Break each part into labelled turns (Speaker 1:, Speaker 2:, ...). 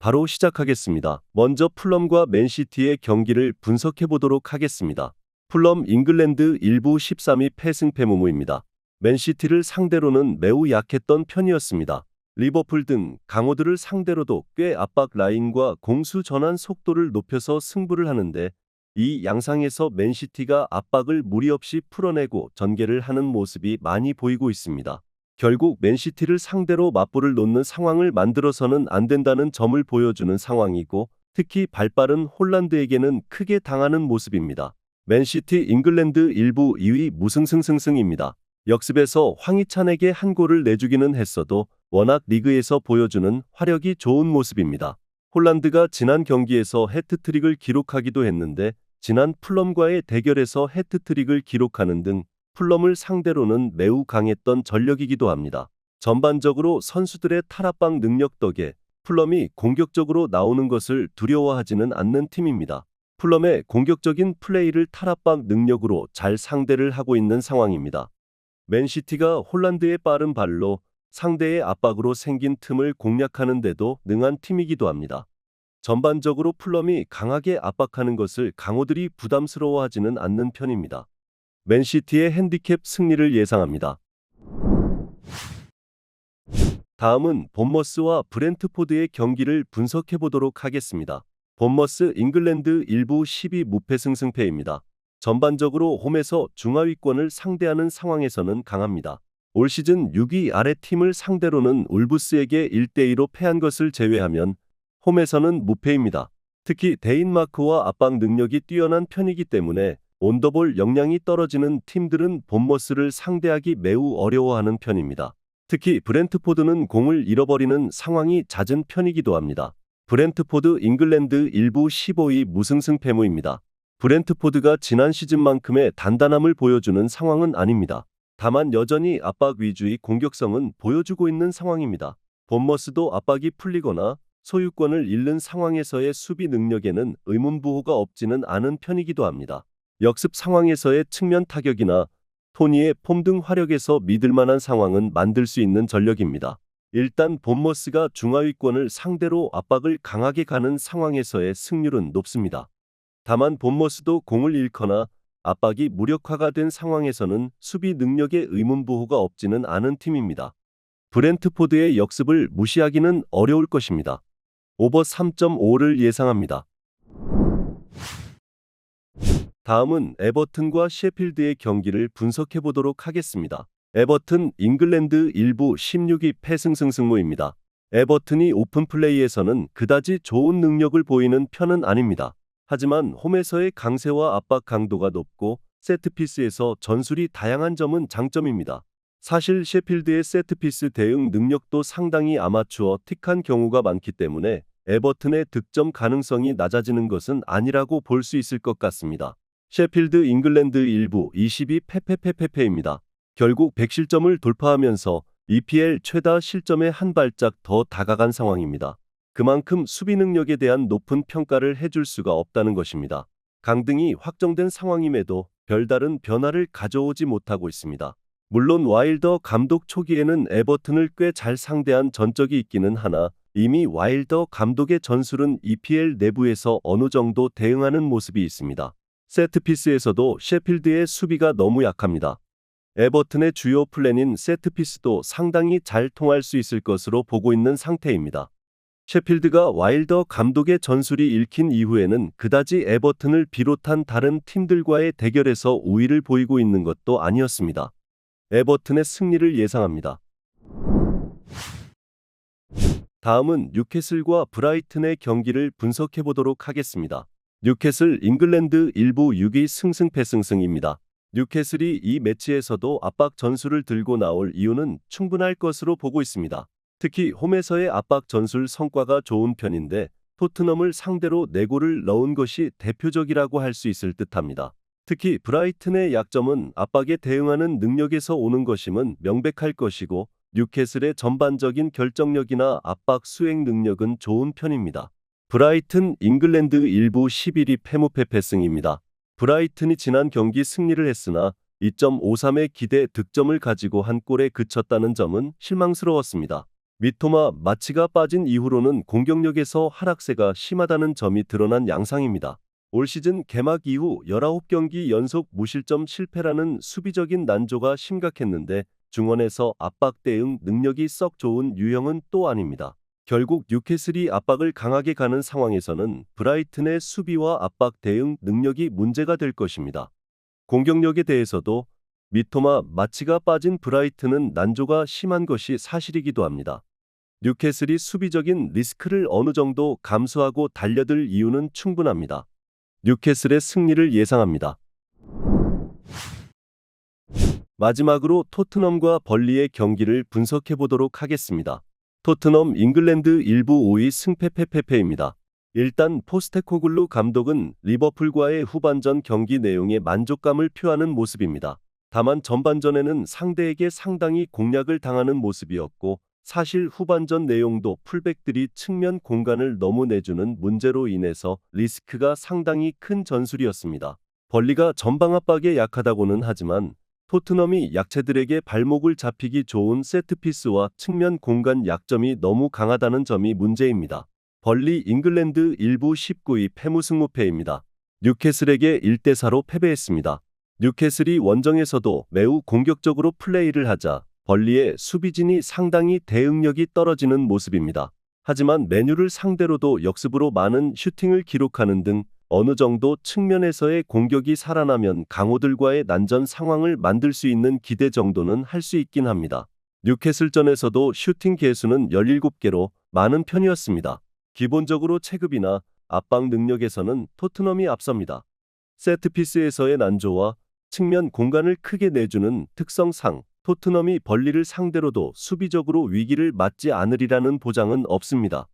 Speaker 1: 바로 시작하겠습니다. 먼저 풀럼과 맨시티의 경기를 분석해 보도록 하겠습니다. 풀럼 잉글랜드 1부 13위 패승패무무입니다. 맨시티를 상대로는 매우 약했던 편이었습니다. 리버풀 등 강호들을 상대로도 꽤 압박 라인과 공수 전환 속도를 높여서 승부를 하는데 이 양상에서 맨시티가 압박을 무리 없이 풀어내고 전개를 하는 모습이 많이 보이고 있습니다. 결국 맨시티를 상대로 맞불을 놓는 상황을 만들어서는 안 된다는 점을 보여주는 상황이고 특히 발빠른 홀란드에게는 크게 당하는 모습입니다. 맨시티 잉글랜드 1부 2위 무승승승승입니다. 역습에서 황희찬에게 한 골을 내주기는 했어도 워낙 리그에서 보여주는 화력이 좋은 모습입니다. 홀란드가 지난 경기에서 해트트릭을 기록하기도 했는데 지난 풀럼과의 대결에서 해트트릭을 기록하는 등 풀럼을 상대로는 매우 강했던 전력이기도 합니다. 전반적으로 선수들의 탈압박 능력 덕에 풀럼이 공격적으로 나오는 것을 두려워하지는 않는 팀입니다. 풀럼의 공격적인 플레이를 탈압박 능력으로 잘 상대를 하고 있는 상황입니다. 맨시티가 홀란드의 빠른 발로 상대의 압박으로 생긴 틈을 공략하는 데도 능한 팀이기도 합니다. 전반적으로 풀럼이 강하게 압박하는 것을 강호들이 부담스러워하지는 않는 편입니다. 맨시티의 핸디캡 승리를 예상합니다. 다음은 본머스와 브렌트포드의 경기를 분석해 보도록 하겠습니다. 본머스 잉글랜드 1부 12 무패승승패입니다. 전반적으로 홈에서 중하위권을 상대하는 상황에서는 강합니다. 올 시즌 6위 아래 팀을 상대로는 울브스에게 1대2로 패한 것을 제외하면 홈에서는 무패입니다. 특히 데인마크와 압박 능력이 뛰어난 편이기 때문에 온더볼 역량이 떨어지는 팀들은 본머스를 상대하기 매우 어려워하는 편입니다. 특히 브렌트포드는 공을 잃어버리는 상황이 잦은 편이기도 합니다. 브렌트포드 잉글랜드 1부 15위 무승승패무입니다. 브렌트포드가 지난 시즌만큼의 단단함을 보여주는 상황은 아닙니다. 다만 여전히 압박 위주의 공격성은 보여주고 있는 상황입니다. 본머스도 압박이 풀리거나 소유권을 잃는 상황에서의 수비 능력에는 의문부호가 없지는 않은 편이기도 합니다. 역습 상황에서의 측면 타격이나 토니의 폼 등 화력에서 믿을만한 상황은 만들 수 있는 전력입니다. 일단 본머스가 중하위권을 상대로 압박을 강하게 가는 상황에서의 승률은 높습니다. 다만 본머스도 공을 잃거나 압박이 무력화가 된 상황에서는 수비 능력의 의문부호가 없지는 않은 팀입니다. 브렌트포드의 역습을 무시하기는 어려울 것입니다. 오버 3.5를 예상합니다. 다음은 에버튼과 셰필드의 경기를 분석해 보도록 하겠습니다. 에버튼 잉글랜드 1부 16위 패승승승무입니다. 에버튼이 오픈플레이에서는 그다지 좋은 능력을 보이는 편은 아닙니다. 하지만 홈에서의 강세와 압박 강도가 높고 세트피스에서 전술이 다양한 점은 장점입니다. 사실 셰필드의 세트피스 대응 능력도 상당히 아마추어틱한 경우가 많기 때문에 에버튼의 득점 가능성이 낮아지는 것은 아니라고 볼 수 있을 것 같습니다. 셰필드 잉글랜드 1부 22 패패패패패입니다. 결국 100실점을 돌파하면서 EPL 최다 실점에 한 발짝 더 다가간 상황입니다. 그만큼 수비 능력에 대한 높은 평가를 해줄 수가 없다는 것입니다. 강등이 확정된 상황임에도 별다른 변화를 가져오지 못하고 있습니다. 물론 와일더 감독 초기에는 에버튼을 꽤 잘 상대한 전적이 있기는 하나 이미 와일더 감독의 전술은 EPL 내부에서 어느 정도 대응하는 모습이 있습니다. 세트피스에서도 셰필드의 수비가 너무 약합니다. 에버튼의 주요 플랜인 세트피스도 상당히 잘 통할 수 있을 것으로 보고 있는 상태입니다. 셰필드가 와일더 감독의 전술이 읽힌 이후에는 그다지 에버튼을 비롯한 다른 팀들과의 대결에서 우위를 보이고 있는 것도 아니었습니다. 에버튼의 승리를 예상합니다. 다음은 뉴캐슬과 브라이튼의 경기를 분석해 보도록 하겠습니다. 뉴캐슬 잉글랜드 1부 6위 승승패승승입니다. 뉴캐슬이 이 매치에서도 압박 전술을 들고 나올 이유는 충분할 것으로 보고 있습니다. 특히 홈에서의 압박 전술 성과가 좋은 편인데 토트넘을 상대로 4골을 넣은 것이 대표적이라고 할 수 있을 듯합니다. 특히 브라이튼의 약점은 압박에 대응하는 능력에서 오는 것임은 명백할 것이고 뉴캐슬의 전반적인 결정력이나 압박 수행 능력은 좋은 편입니다. 브라이튼 잉글랜드 1부 11위 패무패패승입니다. 브라이튼이 지난 경기 승리를 했으나 2.53의 기대 득점을 가지고 한 골에 그쳤다는 점은 실망스러웠습니다. 미토마 마치가 빠진 이후로는 공격력에서 하락세가 심하다는 점이 드러난 양상입니다. 올 시즌 개막 이후 19경기 연속 무실점 실패라는 수비적인 난조가 심각했는데 중원에서 압박 대응 능력이 썩 좋은 유형은 또 아닙니다. 결국 뉴캐슬이 압박을 강하게 가는 상황에서는 브라이튼의 수비와 압박 대응 능력이 문제가 될 것입니다. 공격력에 대해서도 미토마 마치가 빠진 브라이튼은 난조가 심한 것이 사실이기도 합니다. 뉴캐슬이 수비적인 리스크를 어느 정도 감수하고 달려들 이유는 충분합니다. 뉴캐슬의 승리를 예상합니다. 마지막으로 토트넘과 벌리의 경기를 분석해 보도록 하겠습니다. 토트넘 잉글랜드 1부 5위 승패패패패입니다. 일단 포스테코글루 감독은 리버풀과의 후반전 경기 내용에 만족감을 표하는 모습입니다. 다만 전반전에는 상대에게 상당히 공략을 당하는 모습이었고 사실 후반전 내용도 풀백들이 측면 공간을 너무 내주는 문제로 인해서 리스크가 상당히 큰 전술이었습니다. 벌리가 전방 압박에 약하다고는 하지만 토트넘이 약체들에게 발목을 잡히기 좋은 세트피스와 측면 공간 약점이 너무 강하다는 점이 문제입니다. 벌리 잉글랜드 1부 19위 패무승무패입니다. 뉴캐슬에게 1대4로 패배했습니다. 뉴캐슬이 원정에서도 매우 공격적으로 플레이를 하자 벌리의 수비진이 상당히 대응력이 떨어지는 모습입니다. 하지만 맨유를 상대로도 역습으로 많은 슈팅을 기록하는 등 어느 정도 측면에서의 공격이 살아나면 강호들과의 난전 상황을 만들 수 있는 기대 정도는 할 수 있긴 합니다. 뉴캐슬전에서도 슈팅 개수는 17개로 많은 편이었습니다. 기본적으로 체급이나 압박 능력에서는 토트넘이 앞섭니다. 세트피스에서의 난조와 측면 공간을 크게 내주는 특성상 토트넘이 벌리를 상대로도 수비적으로 위기를 맞지 않으리라는 보장은 없습니다.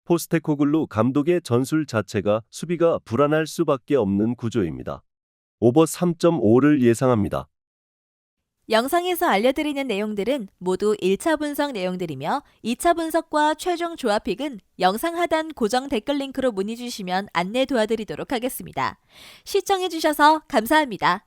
Speaker 1: 포스테코글루 감독의 전술 자체가 수비가 불안할 수밖에 없는 구조입니다. 오버 3.5를 예상합니다.
Speaker 2: 영상에서 알려드리는 내용들은 모두 1차 분석 내용들이며 2차 분석과 최종 조합픽은 영상 하단 고정 댓글 링크로 문의 주시면 안내 도와드리도록 하겠습니다. 시청해주셔서 감사합니다.